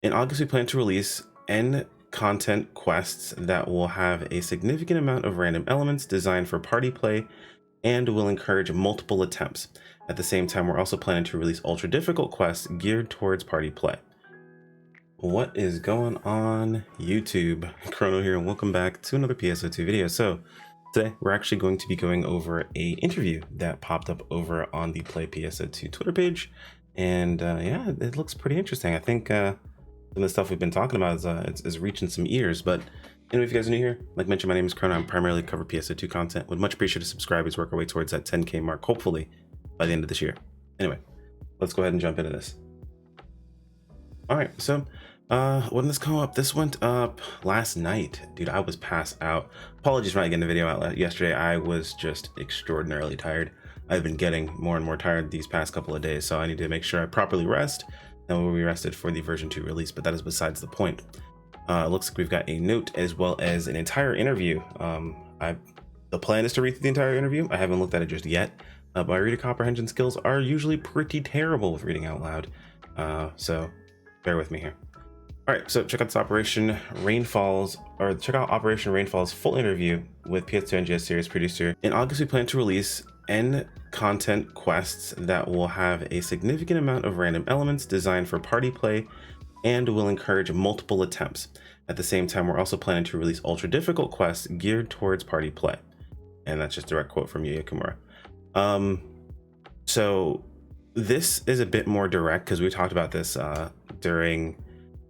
In August, we plan to release N content quests that will have a significant amount of random elements designed for party play and will encourage multiple attempts. At the same time, we're also planning to release ultra difficult quests geared towards party play. What is going on, YouTube? Chrono here, and welcome back to another PSO2 video. So today we're actually going to be going over a interview that popped up over on the Play PSO2 Twitter page, and yeah, it looks pretty interesting. I think some of the stuff we've been talking about is reaching some ears. But anyway, if you guys are new here, like mentioned, my name is Chrono. I primarily cover PSO2 content. Would much appreciate a subscribe as we work our way towards that 10K mark, hopefully by the end of this year. Anyway, let's go ahead and jump into this. All right, so when did this come up? This went up last night. Dude, I was passed out. Apologies for not getting the video out yesterday. I was just extraordinarily tired. I've been getting more and more tired these past couple of days, so I need to make sure I properly rest, and we'll be rested for the version 2 release, but that is besides the point. It looks like we've got a note as well as an entire interview. The plan is to read through the entire interview. I haven't looked at it just yet. My reader comprehension skills are usually pretty terrible with reading out loud, so bear with me here. All right, so check out this Operation Rainfall's full interview with PS2 NGS series producer. In August, we plan to release N content quests that will have a significant amount of random elements designed for party play and will encourage multiple attempts. At the same time, we're also planning to release ultra difficult quests geared towards party play. And that's just a direct quote from Yuya Kimura. So this is a bit more direct because we talked about this during,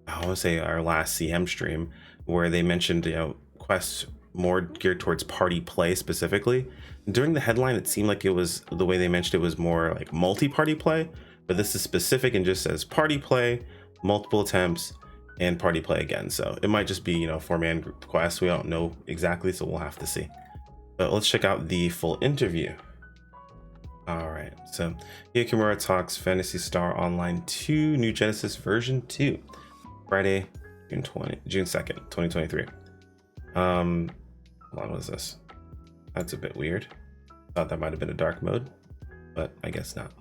I want to say, our last CM stream, where they mentioned, quests more geared towards party play specifically. During the headline, it seemed like it was, the way they mentioned it was more like multi-party play, but this is specific and just says party play, multiple attempts, and party play again. So it might just be, 4-man group quests. We don't know exactly, so we'll have to see. But let's check out the full interview. All right, so Yuya Kimura talks Phantasy Star Online 2 New Genesis version 2, Friday, June 2nd, 2023. Hold on, what is this? That's a bit weird. Thought that might have been a dark mode, but I guess not.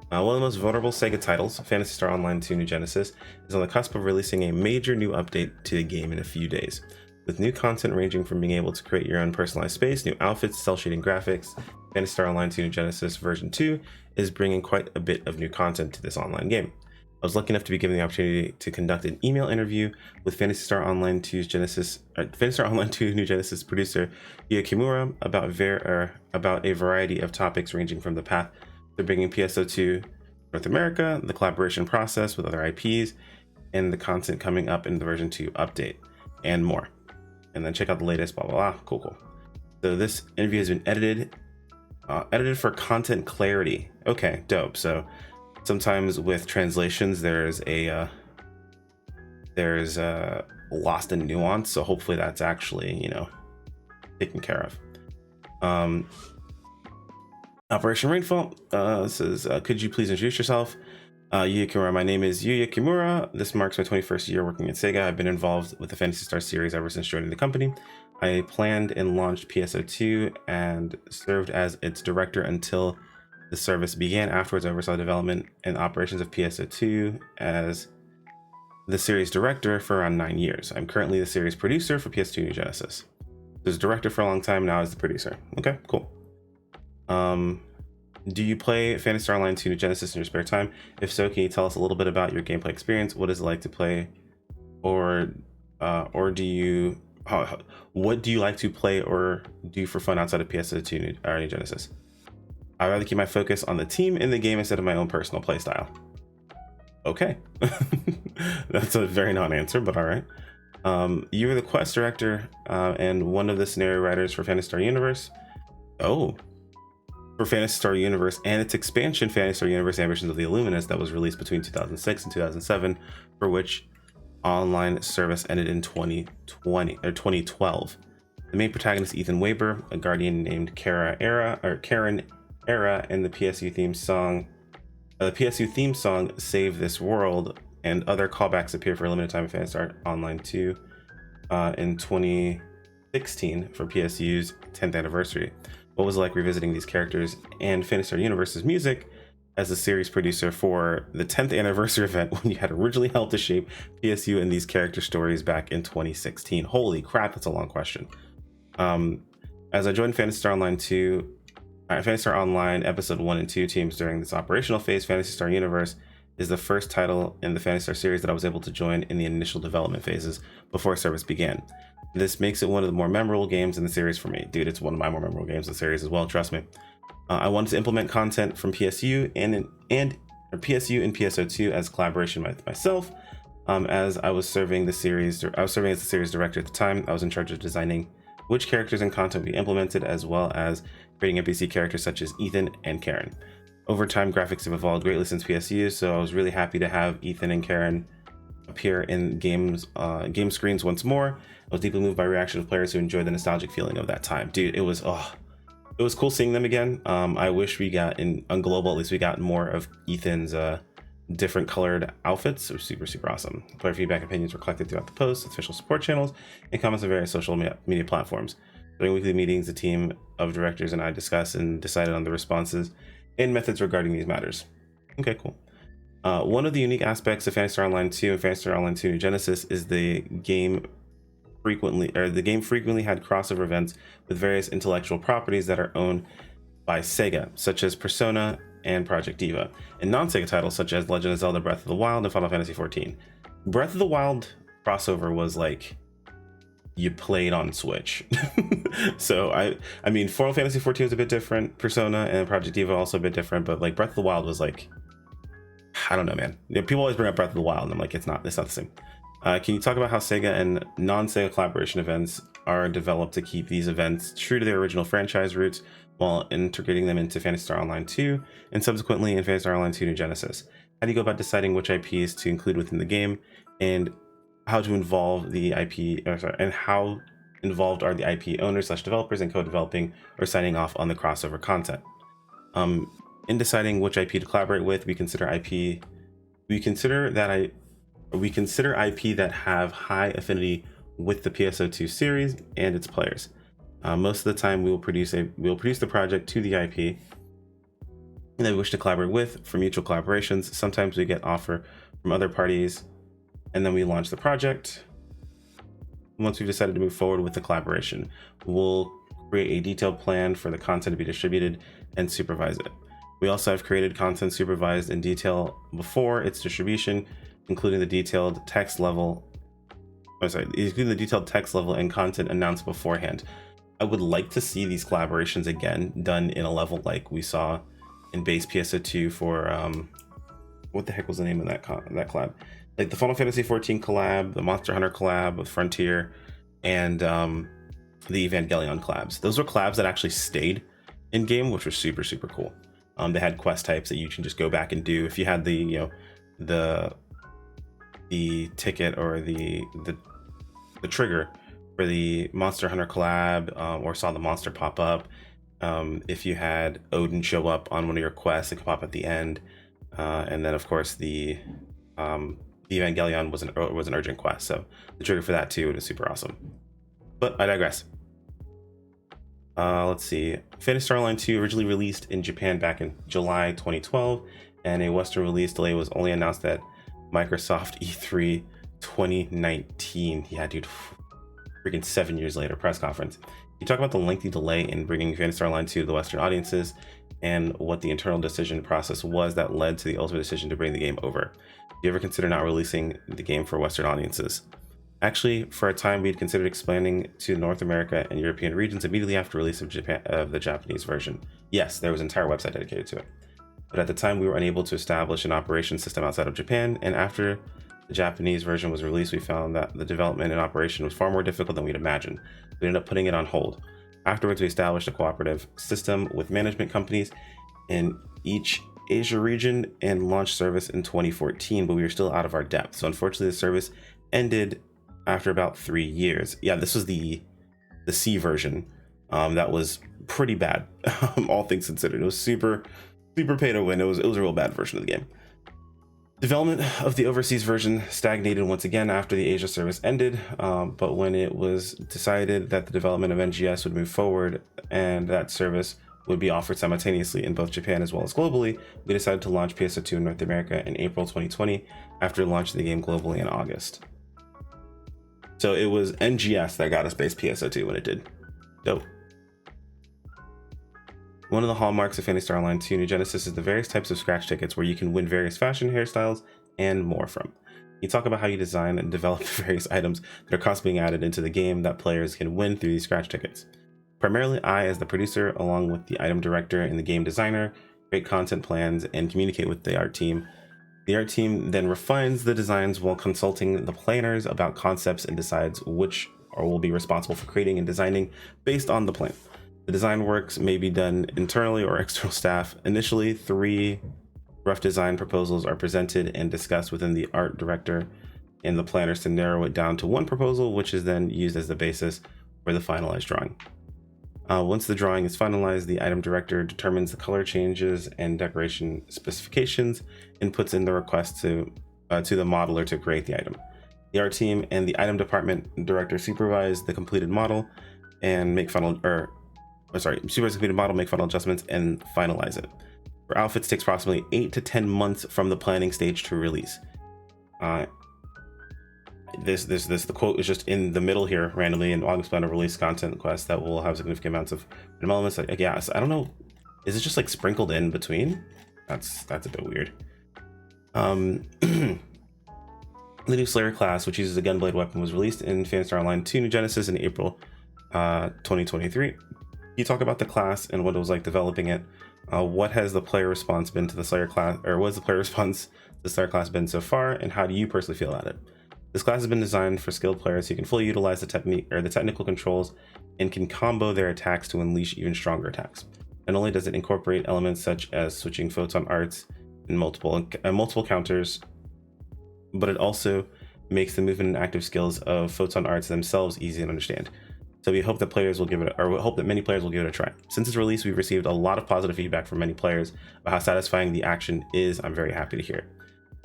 One of the most vulnerable SEGA titles, Phantasy Star Online 2 New Genesis, is on the cusp of releasing a major new update to the game in a few days. With new content ranging from being able to create your own personalized space, new outfits, cell shading graphics, Phantasy Star Online 2 New Genesis version 2 is bringing quite a bit of new content to this online game. I was lucky enough to be given the opportunity to conduct an email interview with Phantasy Star Online 2 New Genesis producer Yuya Kimura about a variety of topics ranging from the path to bringing PSO2 North America, the collaboration process with other IPs, and the content coming up in the version 2 update, and more. And then check out the latest, blah, blah, blah. Cool. So this interview has been edited for content clarity. Okay, dope. So sometimes with translations, there's lost in nuance. So hopefully that's actually, taken care of. Operation Rainfall says, could you please introduce yourself? Yuya Kimura. My name is Yuya Kimura. This marks my 21st year working at SEGA. I've been involved with the Phantasy Star series ever since joining the company. I planned and launched PSO2 and served as its director until the service began. Afterwards, I oversaw development and operations of PSO2 as the series director for around 9 years. I'm currently the series producer for PS2 New Genesis. I was director for a long time, now as the producer. Okay, cool. Do you play Phantasy Star Online 2 New Genesis in your spare time? If so, can you tell us a little bit about your gameplay experience? What is it like to play, or do you? What do you like to play or do for fun outside of PSO2 New Genesis? I'd rather keep my focus on the team in the game instead of my own personal playstyle. Okay, that's a very non-answer, but all right. You were the quest director and one of the scenario writers for Phantasy Star Universe. Oh. For Phantasy Star Universe and its expansion, Phantasy Star Universe Ambitions of the Illuminous, that was released between 2006 and 2007, for which online service ended in 2012. The main protagonist, Ethan Weber, a guardian named Karen Era, and the PSU theme song "Save This World" and other callbacks appear for a limited time in Phantasy Star Online 2 in 2016 for PSU's 10th anniversary. What was it like revisiting these characters and Phantasy Star Universe's music as a series producer for the 10th anniversary event when you had originally helped to shape PSU and these character stories back in 2016. Holy crap, that's a long question. As I joined Phantasy Star Online 2, Phantasy Star Online Episode 1 and 2 teams during this operational phase, Phantasy Star Universe is the first title in the Phantasy Star series that I was able to join in the initial development phases before service began. This makes it one of the more memorable games in the series for me. Dude, it's one of my more memorable games in the series as well, trust me. I wanted to implement content from PSU and PSO2 as collaboration with myself. As I was serving as the series director at the time. I was in charge of designing which characters and content we implemented, as well as creating NPC characters such as Ethan and Karen. Over time, graphics have evolved greatly since PSU, so I was really happy to have Ethan and Karen appear in game screens once more. I was deeply moved by reaction of players who enjoyed the nostalgic feeling of that time. Dude, it was cool seeing them again. I wish we got on Global, at least we got more of Ethan's different colored outfits. It was super awesome. Player feedback opinions were collected throughout the posts, official support channels, and comments on various social media platforms. During weekly meetings, the team of directors and I discussed and decided on the responses and methods regarding these matters. Okay, cool. One of the unique aspects of Phantasy Star Online 2 and Phantasy Star Online 2 New Genesis is the game frequently had crossover events with various intellectual properties that are owned by SEGA, such as Persona and Project Diva, and non-SEGA titles such as Legend of Zelda Breath of the Wild and Final Fantasy XIV. Breath of the Wild crossover was like you played on Switch. So I mean Final Fantasy XIV was a bit different, Persona and Project Diva also a bit different, but like Breath of the Wild was like, I don't know, man. People always bring up Breath of the Wild and I'm like, it's not the same. Can you talk about how SEGA and non-SEGA collaboration events are developed to keep these events true to their original franchise roots while integrating them into Phantasy Star Online 2 and subsequently in Phantasy Star Online 2 New Genesis? How do you go about deciding which IPs to include within the game, and how to involve the IP, and how involved are the IP owners / developers in co-developing or signing off on the crossover content? In deciding which IP to collaborate with, we consider IP that have high affinity with the PSO2 series and its players. Most of the time, we will produce the project to the IP that we wish to collaborate with for mutual collaborations. Sometimes we get offer from other parties, and then we launch the project. Once we've decided to move forward with the collaboration, we'll create a detailed plan for the content to be distributed and supervise it. We also have created content supervised in detail before its distribution, including the detailed text level and content announced beforehand. I would like to see these collaborations again done in a level like we saw in base PSO2 for what the heck was the name of that collab? Like the Final Fantasy XIV collab, the Monster Hunter collab with Frontier, and the Evangelion collabs. Those were collabs that actually stayed in game, which was super cool. They had quest types that you can just go back and do if you had the ticket or the trigger for the Monster Hunter collab, or saw the monster pop up. If you had Odin show up on one of your quests, it could pop at the end, and then of course the Evangelion was an urgent quest, so the trigger for that too was super awesome. But I digress. Let's see. Phantasy Star Online 2 originally released in Japan back in July 2012, and a Western release delay was only announced at Microsoft E3 2019. Yeah, dude, freaking 7 years later, press conference. You talk about the lengthy delay in bringing Phantasy Star Online 2 to the Western audiences and what the internal decision process was that led to the ultimate decision to bring the game over. Do you ever consider not releasing the game for Western audiences? Actually, for a time, we'd considered expanding to North America and European regions immediately after release of the Japanese version. Yes, there was an entire website dedicated to it. But at the time, we were unable to establish an operation system outside of Japan, and after the Japanese version was released, we found that the development and operation was far more difficult than we'd imagined. We ended up putting it on hold. Afterwards, we established a cooperative system with management companies in each Asia region and launched service in 2014, but we were still out of our depth. So unfortunately, the service ended after about 3 years. Yeah, this was the C version. That was pretty bad, all things considered. It was super pay to win. It was a real bad version of the game. Development of the overseas version stagnated once again after the Asia service ended, but when it was decided that the development of NGS would move forward and that service would be offered simultaneously in both Japan as well as globally, we decided to launch PSO2 in North America in April 2020 after launching the game globally in August. So it was NGS that got us base PSO2 when it did. Dope. One of the hallmarks of Phantasy Star Online 2 New Genesis is the various types of scratch tickets where you can win various fashion hairstyles and more from. You talk about how you design and develop the various items that are constantly being added into the game that players can win through these scratch tickets. Primarily, I, as the producer, along with the item director and the game designer, create content plans and communicate with the art team. The art team then refines the designs while consulting the planners about concepts and decides which will be responsible for creating and designing based on the plan. The design works may be done internally or external staff. Initially, 3 rough design proposals are presented and discussed within the art director and the planners to narrow it down to one proposal, which is then used as the basis for the finalized drawing. Once the drawing is finalized, the item director determines the color changes and decoration specifications and puts in the request to the modeler to create the item. The art team and the item department director supervise the completed model and make final adjustments and finalize it. For outfits, it takes approximately 8 to 10 months from the planning stage to release. The quote is just in the middle here randomly, in August plan of release content quest that will have significant amounts of random elements. Like, yeah, I don't know, is it just like sprinkled in between? That's a bit weird. The new Slayer class, which uses a gunblade weapon, was released in Phantasy Star Online 2 New Genesis in April 2023. You talk about the class and what it was like developing it. What has the player response been to the Slayer class, or what has the player response to the Slayer class been so far, and how do you personally feel about it? This class has been designed for skilled players who can fully utilize the technique or the technical controls and can combo their attacks to unleash even stronger attacks. Not only does it incorporate elements such as switching photon arts and multiple counters, but it also makes the movement and active skills of photon arts themselves easy to understand. So we hope that many players will give it a try. Since its release, we've received a lot of positive feedback from many players about how satisfying the action is. I'm very happy to hear it.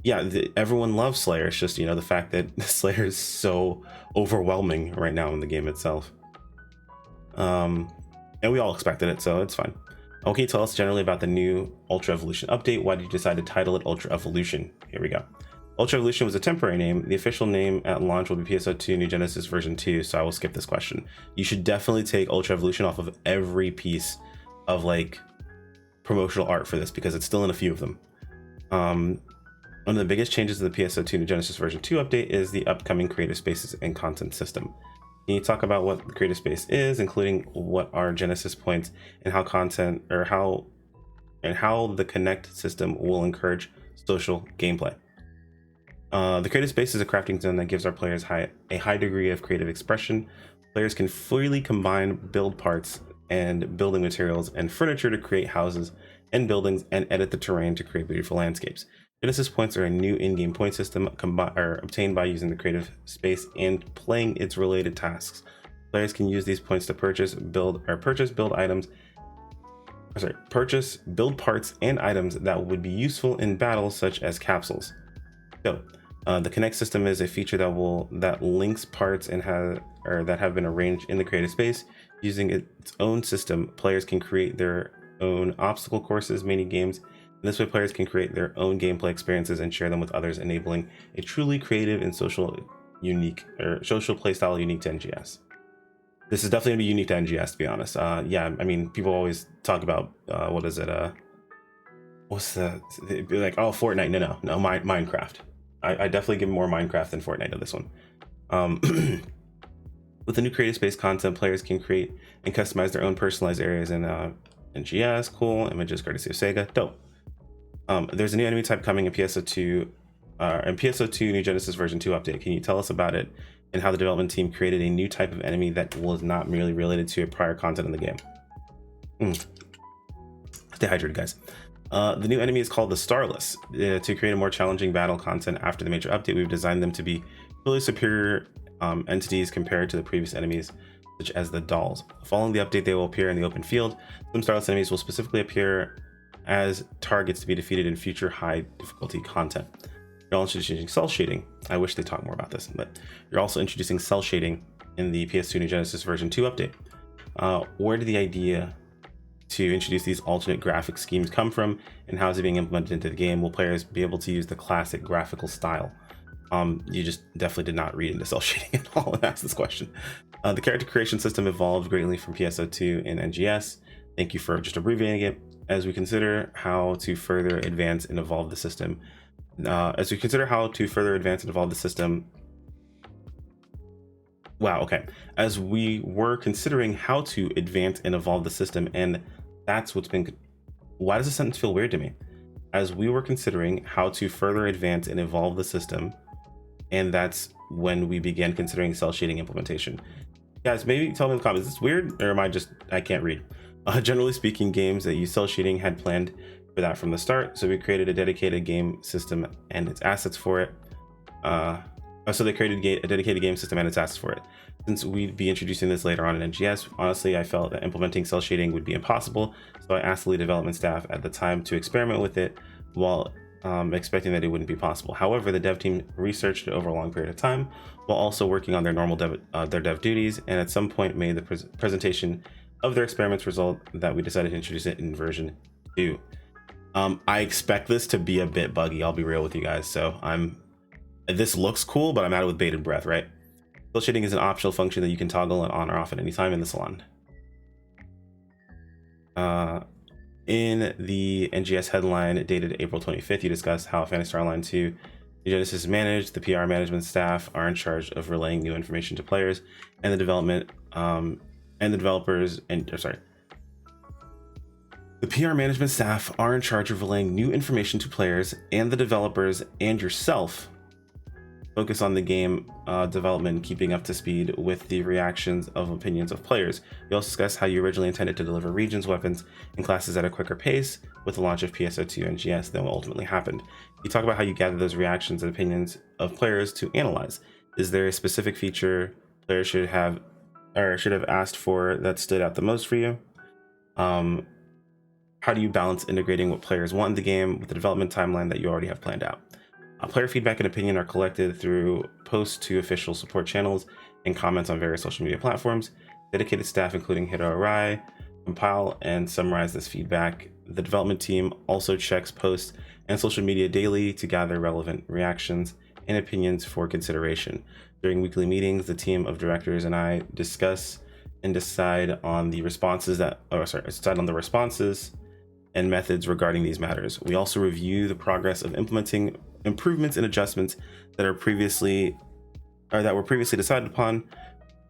Yeah, everyone loves Slayer. It's just, the fact that Slayer is so overwhelming right now in the game itself. And we all expected it, so it's fine. Okay, tell us generally about the new Ultra Evolution update. Why did you decide to title it Ultra Evolution? Here we go. Ultra Evolution was a temporary name. The official name at launch will be PSO2 New Genesis version 2, so I will skip this question. You should definitely take Ultra Evolution off of every piece of promotional art for this, because it's still in a few of them. One of the biggest changes to the PSO2 New Genesis version 2 update is the upcoming creative spaces and content system. Can you talk about what the creative space is, including what are Genesis points, and how the Connect system will encourage social gameplay? The creative space is a crafting zone that gives our players a high degree of creative expression. Players can freely combine build parts and building materials and furniture to create houses and buildings and edit the terrain to create beautiful landscapes. Genesis points are a new in-game point system obtained by using the creative space and playing its related tasks. Players can use these points to build parts and items that would be useful in battles, such as capsules. So, the Connect system is a feature that links parts that have been arranged in the creative space. Using its own system, players can create their own obstacle courses, mini games. This way, players can create their own gameplay experiences and share them with others, enabling a truly creative and social playstyle unique to NGS. This is definitely gonna be unique to NGS, to be honest. People always talk about Fortnite? No, Minecraft. I definitely give more Minecraft than Fortnite to this one. With the new creative space content, players can create and customize their own personalized areas in NGS. Cool. Images courtesy of SEGA. Dope. There's a new enemy type coming in PSO2 New Genesis version 2 update. Can you tell us about it and how the development team created a new type of enemy that was not merely related to a prior content in the game? Stay hydrated, guys. The new enemy is called the Starless. To create a more challenging battle content after the major update, we've designed them to be really superior entities compared to the previous enemies, such as the dolls. Following the update, they will appear in the open field. Some Starless enemies will specifically appear as targets to be defeated in future high difficulty content. You're also introducing cell shading. I wish they talked more about this, but you're also introducing cell shading in the PS2 New Genesis version 2 update. Where did the idea to introduce these alternate graphic schemes come from, and how is it being implemented into the game? Will players be able to use the classic graphical style? You just definitely did not read into cell shading at all and ask this question. The character creation system evolved greatly from PSO2 and NGS. Thank you for just abbreviating it. As we consider how to further advance and evolve the system, wow, okay. As we were considering how to advance and evolve the system, and that's what's been. Why does this sentence feel weird to me? As we were considering how to further advance and evolve the system, and that's when we began considering cell shading implementation. Guys, maybe tell me in the comments, is this weird, or am I can't read? Generally speaking, games that use cell shading had planned for that from the start, so we created a dedicated game system and its assets for it. So they created a dedicated game system and its assets for it. Since we'd be introducing this later on in NGS, honestly, I felt that implementing cell shading would be impossible, so I asked the lead development staff at the time to experiment with it while expecting that it wouldn't be possible. However, the dev team researched it over a long period of time while also working on their normal dev duties, and at some point made the presentation of their experiments result that we decided to introduce it in version 2. I expect this to be a bit buggy, I'll be real with you guys, so this looks cool, but I'm at it with bated breath, right? Cell shading is an optional function that you can toggle on or off at any time in the salon. In the NGS headline dated April 25th, you discussed how Phantasy Star Online 2 Genesis is managed. The PR management staff are in charge of relaying new information to players, and the The PR management staff are in charge of relaying new information to players, and the developers and yourself focus on the game development and keeping up to speed with the reactions of opinions of players. We also discussed how you originally intended to deliver regions, weapons, and classes at a quicker pace with the launch of PSO2 and NGS than what ultimately happened. You talk about how you gather those reactions and opinions of players to analyze. Is there a specific feature players should have asked for that stood out the most for you? How do you balance integrating what players want in the game with the development timeline that you already have planned out? Player feedback and opinion are collected through posts to official support channels and comments on various social media platforms. Dedicated staff, including Hiro Arai, compile and summarize this feedback. The development team also checks posts and social media daily to gather relevant reactions and opinions for consideration. During weekly meetings, the team of directors and I discuss and decide on the responses and methods regarding these matters. We also review the progress of implementing improvements and adjustments that were previously decided upon.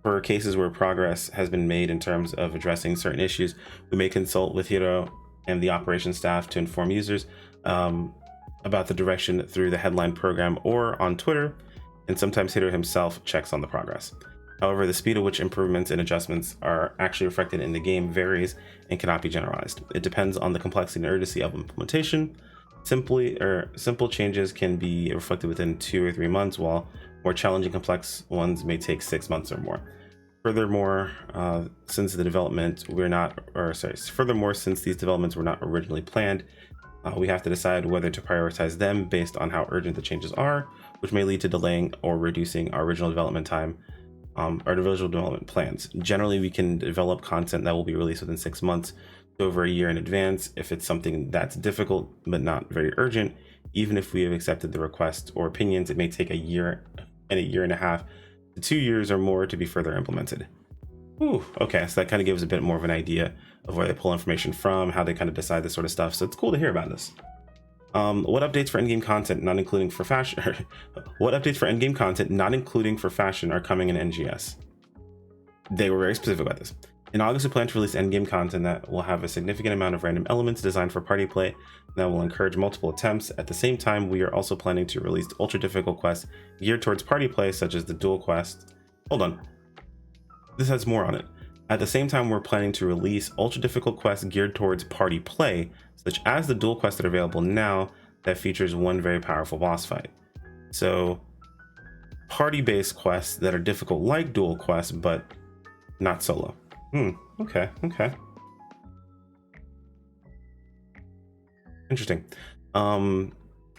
For cases where progress has been made in terms of addressing certain issues, we may consult with Hiro and the operations staff to inform users about the direction through the headline program or on Twitter, and sometimes Hiro himself checks on the progress. However, the speed at which improvements and adjustments are actually reflected in the game varies and cannot be generalized. It depends on the complexity and urgency of implementation. Simple changes can be reflected within 2 or 3 months, while more challenging, complex ones may take 6 months or more. Furthermore, since these developments were not originally planned, we have to decide whether to prioritize them based on how urgent the changes are, which may lead to delaying or reducing our original development time. Our individual development plans. Generally, we can develop content that will be released within 6 months to over a year in advance. If it's something that's difficult but not very urgent, even if we have accepted the request or opinions, it may take a year and a half to 2 years or more to be further implemented. Ooh, okay, so that kind of gives a bit more of an idea of where they pull information from, how they kind of decide this sort of stuff. So it's cool to hear about this. What updates for endgame content, not including for fashion? What updates for endgame content, not including for fashion, are coming in NGS? They were very specific about this. In August, we plan to release endgame content that will have a significant amount of random elements designed for party play that will encourage multiple attempts. At the same time, we are also planning to release ultra difficult quests geared towards party play, such as the dual quest. Hold on. This has more on it. At the same time, we're planning to release ultra difficult quests geared towards party play, such as the dual quests that are available now that features one very powerful boss fight. So party-based quests that are difficult like dual quests, but not solo. Okay. Interesting.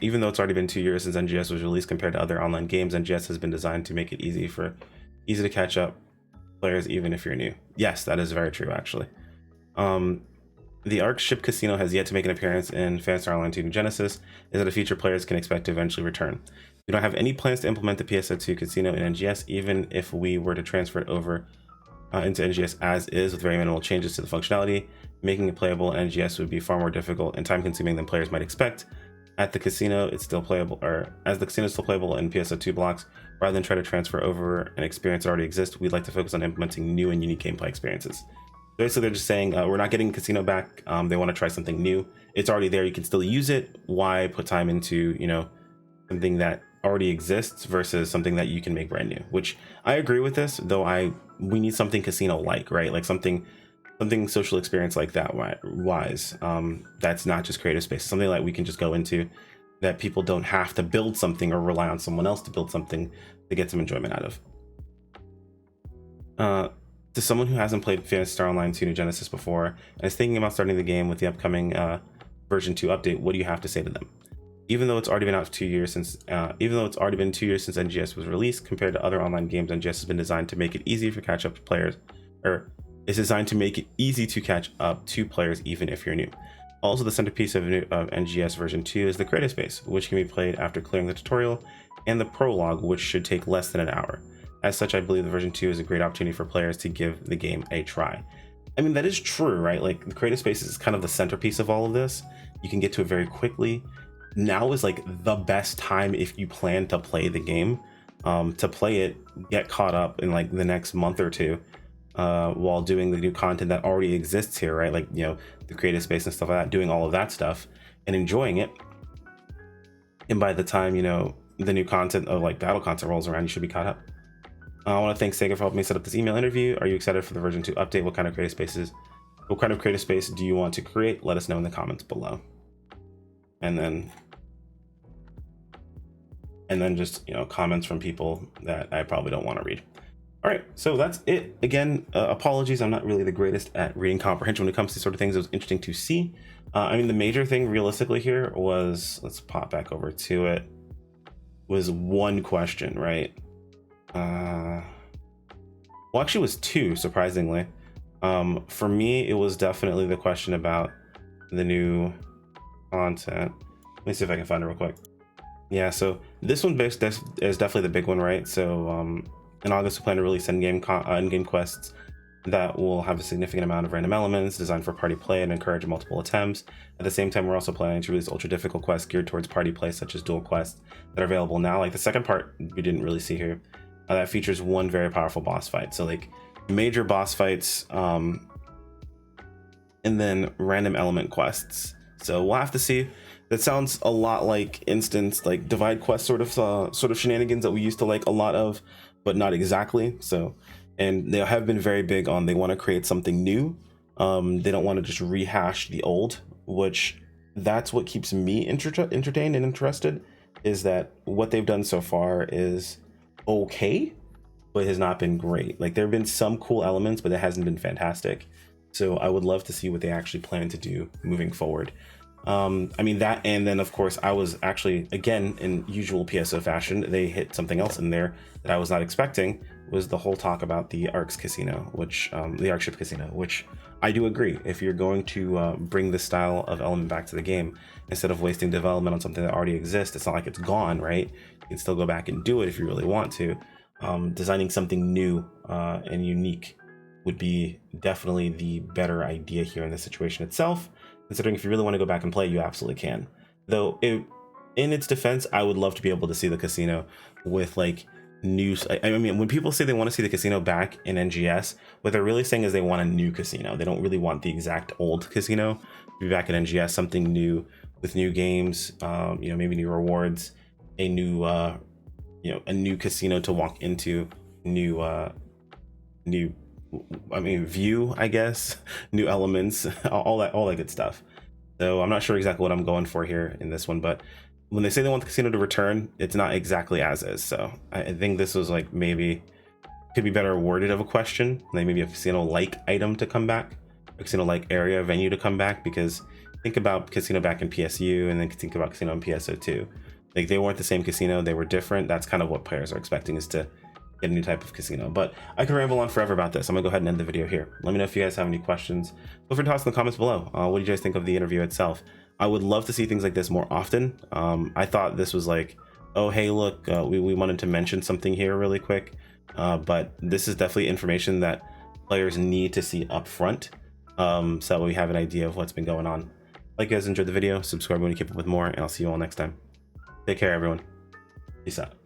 Even though it's already been 2 years since NGS was released compared to other online games, NGS has been designed to make it easy to catch up players even if you're new. Yes, that is very true, actually. The Ark Ship Casino has yet to make an appearance in Phantasy Online 2 New Genesis. Is it a feature players can expect to eventually return? We don't have any plans to implement the PSO2 casino in NGS, even if we were to transfer it over into NGS as is with very minimal changes to the functionality. Making it playable in NGS would be far more difficult and time consuming than players might expect. At the casino, it's still playable, or as the casino is still playable in PSO2 blocks, rather than try to transfer over an experience that already exists, we'd like to focus on implementing new and unique gameplay experiences. Basically, they're just saying we're not getting casino back. They want to try something new. It's already there. You can still use it. Why put time into, you know, something that already exists versus something that you can make brand new? Which I agree with this, though. We need something casino like, right? Like something social experience like that wise. That's not just creative space. Something like we can just go into that people don't have to build something or rely on someone else to build something to get some enjoyment out of. To someone who hasn't played Phantasy Star Online 2 New Genesis before and is thinking about starting the game with the upcoming version 2 update, what do you have to say to them? Even though it's already been 2 years since NGS was released, compared to other online games, NGS has been designed to make it easy for catch up players, or is designed to make it easy to catch up to players even if you're new. Also, the centerpiece of NGS version 2 is the creative space, which can be played after clearing the tutorial, and the prologue, which should take less than an hour. As such, I believe the version 2 is a great opportunity for players to give the game a try. I mean, that is true, right? Like, the creative space is kind of the centerpiece of all of this. You can get to it very quickly. Now is like the best time if you plan to play the game, to play it, get caught up in like the next month or two, while doing the new content that already exists here, right? Like, you know, the creative space and stuff like that, doing all of that stuff and enjoying it. And by the time, you know, the new content of like battle content rolls around, you should be caught up. I want to thank SEGA for helping me set up this email interview. Are you excited for the version 2 update? What kind of creative space do you want to create? Let us know in the comments below. And then just, you know, comments from people that I probably don't want to read. All right, so that's it. Again, apologies, I'm not really the greatest at reading comprehension when it comes to sort of things. It was interesting to see. I mean, the major thing realistically here was, let's pop back over to it, was one question, right? Well, actually it was two, surprisingly. For me, it was definitely the question about the new content. Let me see if I can find it real quick. Yeah, so this one is definitely the big one, right? So in August, we plan to release in-game quests that will have a significant amount of random elements designed for party play and encourage multiple attempts. At the same time, we're also planning to release ultra difficult quests geared towards party play, such as dual quests that are available now. Like the second part, we didn't really see here. That features one very powerful boss fight. So like major boss fights, and then random element quests. So we'll have to see. That sounds a lot like instance, like divide quest sort of shenanigans that we used to like a lot of, but not exactly. So, and they have been very big on, they want to create something new. They don't want to just rehash the old, which that's what keeps me entertained and interested, is that what they've done so far is okay, but has not been great. Like there have been some cool elements, but it hasn't been fantastic. So I would love to see what they actually plan to do moving forward. I mean that, and then of course I was actually, again, in usual PSO fashion, they hit something else in there that I was not expecting, was the whole talk about the Ark's casino, which the Ark Ship Casino, which I do agree. If you're going to bring this style of element back to the game, instead of wasting development on something that already exists, it's not like it's gone, right? You can still go back and do it if you really want to. Designing something new and unique would be definitely the better idea here in the situation itself. Considering if you really want to go back and play, you absolutely can. Though, in its defense, I would love to be able to see the casino with like new. I mean, when people say they want to see the casino back in NGS, what they're really saying is they want a new casino. They don't really want the exact old casino to be back in NGS. Something new with new games, you know, maybe new rewards, a new, you know, a new casino to walk into, new view, I guess, new elements, all that good stuff. So I'm not sure exactly what I'm going for here in this one, but when they say they want the casino to return, it's not exactly as is. So I think this was like, maybe could be better worded of a question, like maybe a casino-like item to come back, a casino-like area, venue to come back, because think about casino back in PSU and then think about casino in PSO2. Like they weren't the same casino, they were different. That's kind of what players are expecting, is to get any type of casino. But I could ramble on forever about this. I'm gonna go ahead and end the video here. Let me know if you guys have any questions. Feel free to toss in the comments below. What do you guys think of the interview itself? I would love to see things like this more often. I thought this was like, oh, hey, look, we wanted to mention something here really quick. But this is definitely information that players need to see up front, so that we have an idea of what's been going on. Like you guys enjoyed the video, subscribe when you keep up with more, and I'll see you all next time. Take care, everyone. Peace out.